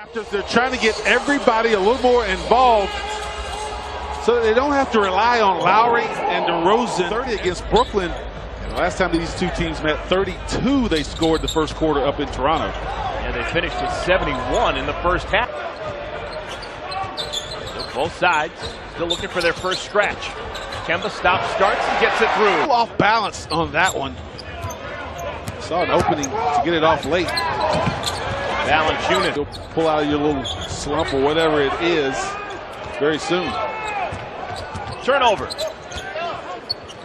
Raptors, they're trying to get everybody a little more involved so they don't have to rely on Lowry and DeRozan. 30 against Brooklyn. And the last time these two teams met, 32 they scored the first quarter up in Toronto. And they finished with 71 in the first half. So both sides still looking for their first scratch. Kemba stops, starts, and gets it through. Off balance on that one. Saw an opening to get it off late. Valanciunas. You'll pull out of your little slump or whatever it is very soon. Turnover.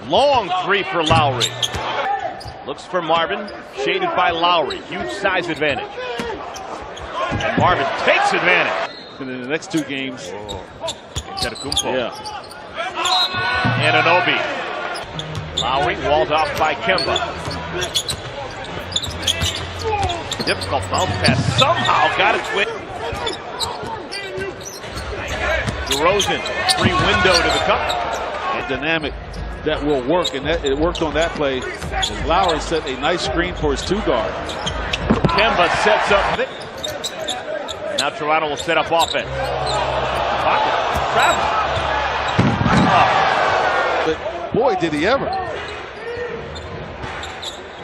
Long three for Lowry. Looks for Marvin, shaded by Lowry. Huge size advantage. And Marvin takes advantage. And in the next two games. Antetokounmpo. Yeah. Anunoby. Lowry walled off by Kemba. Difficult bounce pass. Somehow got it quick. DeRozan, free window to the cup. A dynamic that will work, and that it worked on that play. And Lowry set a nice screen for his two guard. Kemba sets up. Now Toronto will set up offense. Travel. But boy, did he ever.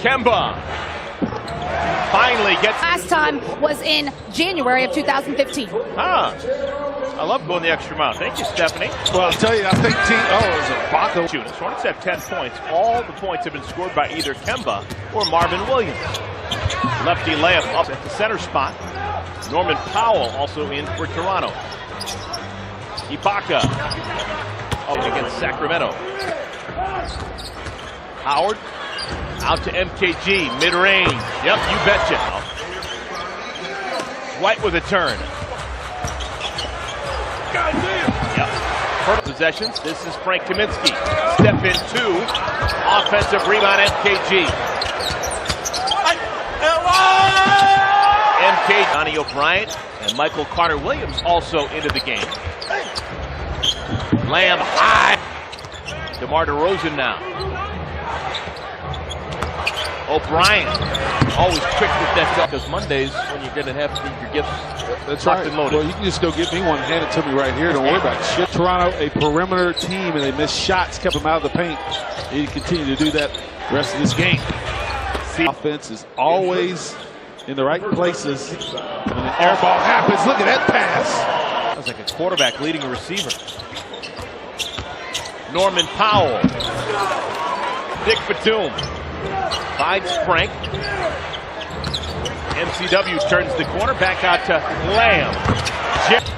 Kemba finally gets. Last time was in January of 2015. I love going the extra mile. Thank you, Stephanie. Well, I'll tell you, I think it was a Baco. Shooters. Hornets have 10 points. All the points have been scored by either Kemba or Marvin Williams. Lefty layup up at the center spot. Norman Powell also in for Toronto. Ibaka against Sacramento. Howard out to MKG, mid-range. Yep, you betcha. White with a turn. Yep. Possessions. This is Frank Kaminsky. Step in two. Offensive rebound, MKG. MKG, Johnny O'Brien, and Michael Carter-Williams also into the game. Lamb high. DeMar DeRozan now. O'Brien, always quick with that, because Mondays when you're going to have your gifts. That's right. Well, you can just go get me one, hand it to me right here. Don't worry about it. Shit. Toronto, a perimeter team, and they missed shots, kept them out of the paint. They need to continue to do that the rest of this game. Offense is always in the right places. When an air ball happens, look at that pass. That was like a quarterback leading a receiver. Norman Powell. Dick Batum. Finds Frank. MCW turns the corner back out to Lamb. Just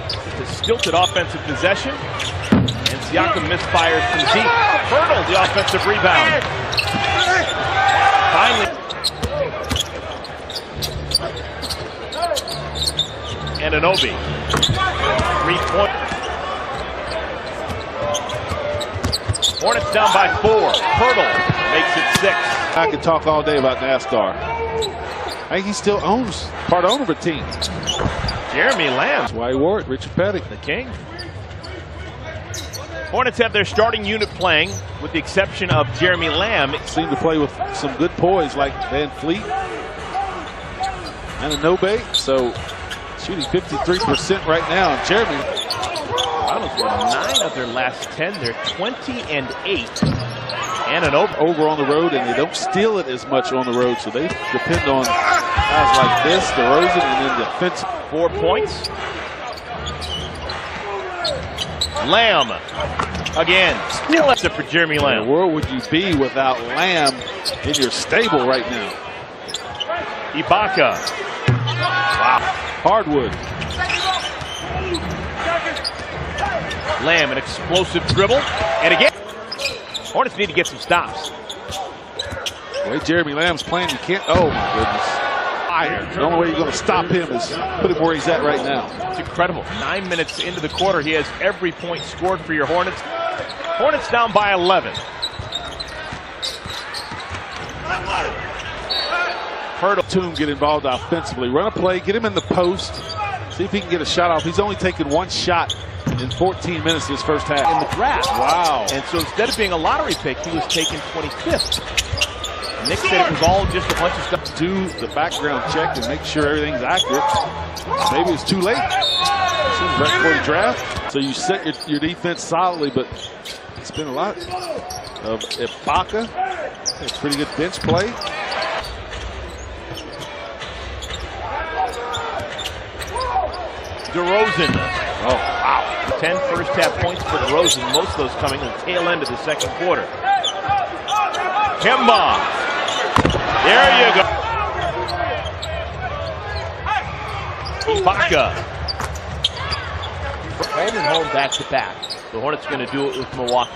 a stilted offensive possession. And Siakam misfires from deep. Hurdle the offensive rebound. Finally. Anunoby. 3-point. Hornets down by 4. Hurdle makes it 6. I could talk all day about NASCAR. I think he still owns, part owner of a team. Jeremy Lamb. That's why he wore it, Richard Petty. The king. Hornets have their starting unit playing, with the exception of Jeremy Lamb. Seemed to play with some good poise like Van Fleet and Anunoby. So shooting 53% right now. And Jeremy. Toronto's won 9 of their last 10. They're 20-8. And an over on the road, and they don't steal it as much on the road, so they depend on guys like this, DeRozan, and then defense. 4 points. Lamb again. Still except for Jeremy Lamb. Where would you be without Lamb in your stable right now? Ibaka. Wow. Hardwood. Lamb, an explosive dribble, and again. Hornets need to get some stops. The way Jeremy Lamb's playing, you can't. Oh my goodness. Fire. The only way you're going to stop him is put him where he's at right now. It's incredible. 9 minutes into the quarter, he has every point scored for your Hornets. Hornets down by 11. Hurdle. Toom get involved offensively. Run a play, get him in the post. See if he can get a shot off. He's only taken one shot in 14 minutes this first half. In the draft. Wow. And so instead of being a lottery pick, he was taken 25th. Nick said it was all just a bunch of stuff. Do the background check and make sure everything's accurate. Maybe it's too late. Seems right before the draft. So you set your defense solidly, but it's been a lot of Ibaka. It's pretty good bench play. DeRozan. Oh, wow. 10 first half points for DeRozan, most of those coming in the tail end of the second quarter. Kemba. There you go. Ibaka. Home and home back to back. The Hornets going to do it with Milwaukee.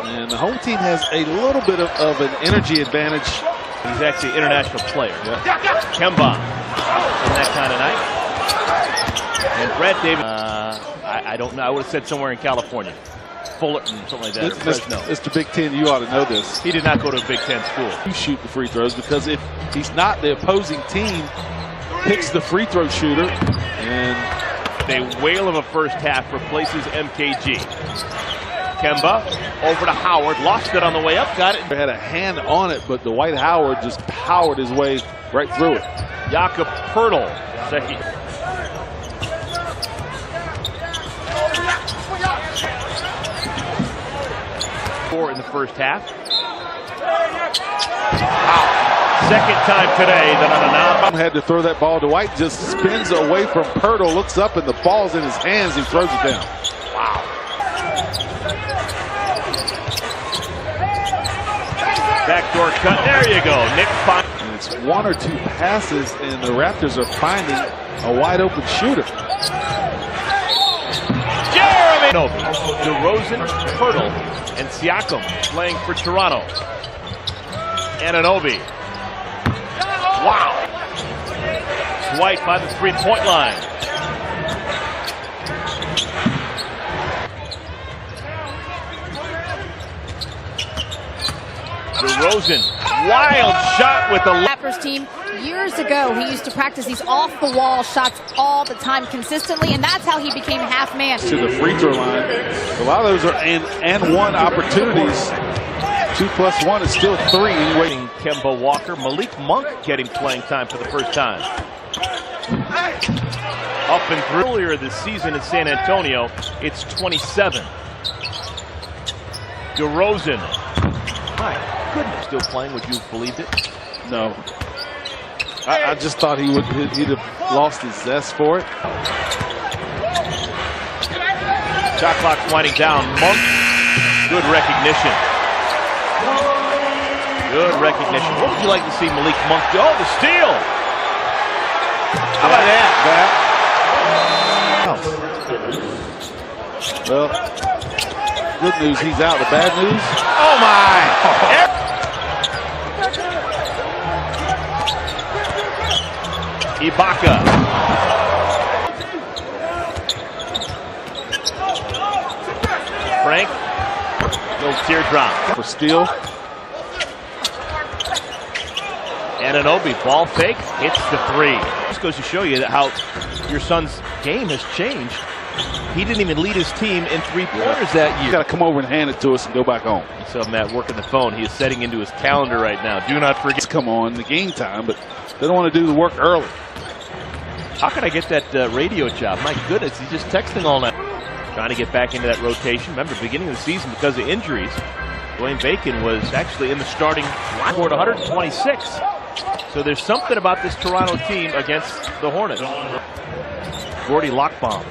And the home team has a little bit of an energy advantage. He's actually an international player. Yeah. Kemba in that kind of night. And Brad Davis, I don't know. I would have said somewhere in California. Fullerton, something like that. Mr. Big Ten, you ought to know this. He did not go to a Big Ten school. You shoot the free throws, because if he's not, the opposing team picks the free throw shooter. And a whale of a first half replaces MKG. Kemba over to Howard, lost it on the way up, got it. Had a hand on it, but Dwight Howard just powered his way right through it. Jakob Poeltl, second. In the first half. Wow. Second time today that had to throw that ball. Dwight just spins away from Poeltl, looks up, and the ball's in his hands. He throws it down. Wow. Backdoor cut. There you go. Nick. And it's one or two passes, and the Raptors are finding a wide open shooter. DeRozan, Poeltl, and Siakam playing for Toronto. Anunoby. Wow. Dwight by the three-point line. DeRozan, wild shot with the Raptors team. Years ago, he used to practice these off-the-wall shots all the time consistently, and that's how he became half-man. To the free throw line. A lot of those are and one opportunities. 2 + 1 is still 3. Waiting Kemba Walker. Malik Monk getting playing time for the first time. Up and through earlier this season in San Antonio, it's 27. DeRozan. My goodness, still playing. Would you have believed it? No. I just thought he'd have lost his zest for it. Shot clock's winding down. Monk, good recognition. Good recognition. What would you like to see Malik Monk do? Oh, the steal! How about that? Well, good news, he's out. The bad news? Oh, my! Ibaka. Frank. Little teardrop. For steal. Anunoby, ball fake, hits the three. This goes to show you how your son's game has changed. He didn't even lead his team in three-pointers that year. You got to come over and hand it to us and go back home. So Matt working the phone. He is setting into his calendar right now. Do not forget. Come on, the game time, but they don't want to do the work early. How can I get that radio job? My goodness, he's just texting all night. Trying to get back into that rotation. Remember, beginning of the season, because of injuries, Dwayne Bacon was actually in the starting line. Scored 126. So there's something about this Toronto team against the Hornets. Gordy Lockbaum.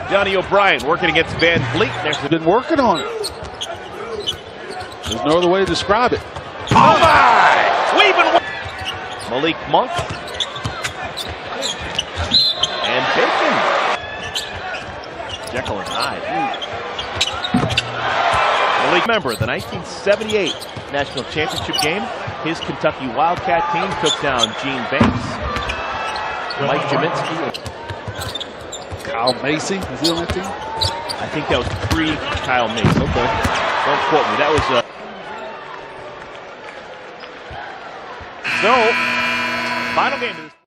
Johnny O'Brien working against Van Vliet. They've been working on it. There's no other way to describe it. Oh my! We've been Malik Monk. And Bacon. Jekyll and Hyde. Malik, remember the 1978 National Championship game? His Kentucky Wildcat team took down Gene Banks, Mike Jaminski. Kyle Macy, is he on that team? I think that was pre-Kyle Macy. Okay. Don't quote me. That was So, final game.